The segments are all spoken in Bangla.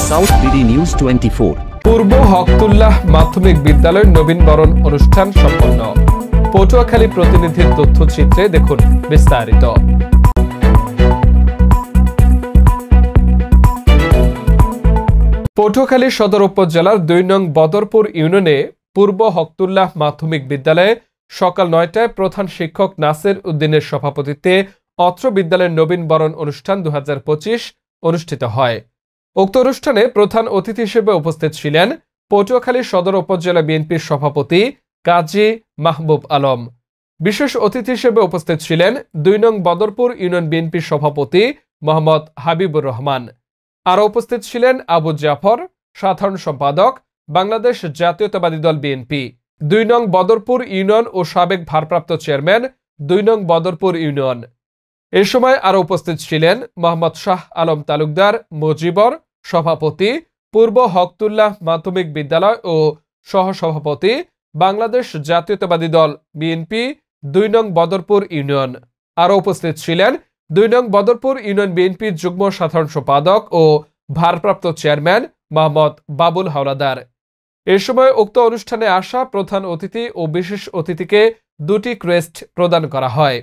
South BD news 24। পূর্ব হকতুল্লাহ মাধ্যমিক বিদ্যালয়ের নবীনবরণ অনুষ্ঠান সম্পন্ন। পটুয়াখালী প্রতিনিধির তথ্যচিত্রে দেখুন বিস্তারিত। পটুয়াখালী সদর উপজেলার ২ নং বদরপুর ইউনিয়নে পূর্ব হকতুল্লাহ মাধ্যমিক বিদ্যালয়ে সকাল ৯টায় প্রধান শিক্ষক নাসির উদ্দিনের সভাপতিত্বে অত্র বিদ্যালয়ের নবীনবরণ অনুষ্ঠান ২০২৫ অনুষ্ঠিত হয়। উক্ত অনুষ্ঠানে প্রধান অতিথি হিসেবে উপস্থিত ছিলেন পটুয়াখালী সদর উপজেলা বিএনপির সভাপতি কাজী মাহবুব আলম। বিশেষ অতিথি হিসেবে উপস্থিত ছিলেন ২ নং বদরপুর ইউনিয়ন বিএনপির সভাপতি মোহাম্মদ হাবিবুর রহমান। আরও উপস্থিত ছিলেন আবু জাফর, সাধারণ সম্পাদক, বাংলাদেশ জাতীয়তাবাদী দল বিএনপি ২ নং বদরপুর ইউনিয়ন ও সাবেক ভারপ্রাপ্ত চেয়ারম্যান ২ নং বদরপুর ইউনিয়ন। এ সময় আরও উপস্থিত ছিলেন মোহাম্মদ শাহ আলম তালুকদার মুজিবর, সভাপতি পূর্ব হকতুল্লাহ মাধ্যমিক বিদ্যালয় ও সহসভাপতি বাংলাদেশ জাতীয়তাবাদী দল বিএনপি ২ নং বদরপুর ইউনিয়ন। আরও উপস্থিত ছিলেন ২ নং বদরপুর ইউনিয়ন বিএনপির যুগ্ম সাধারণ সম্পাদক ও ভারপ্রাপ্ত চেয়ারম্যান মোহাম্মদ বাবুল হাওলাদার। এ সময় উক্ত অনুষ্ঠানে আসা প্রধান অতিথি ও বিশেষ অতিথিকে 2টি ক্রেস্ট প্রদান করা হয়।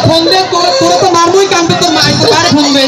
ফোন দে, তোরা তো মারবই কান্দে, তোর মায়ের ফোন দে।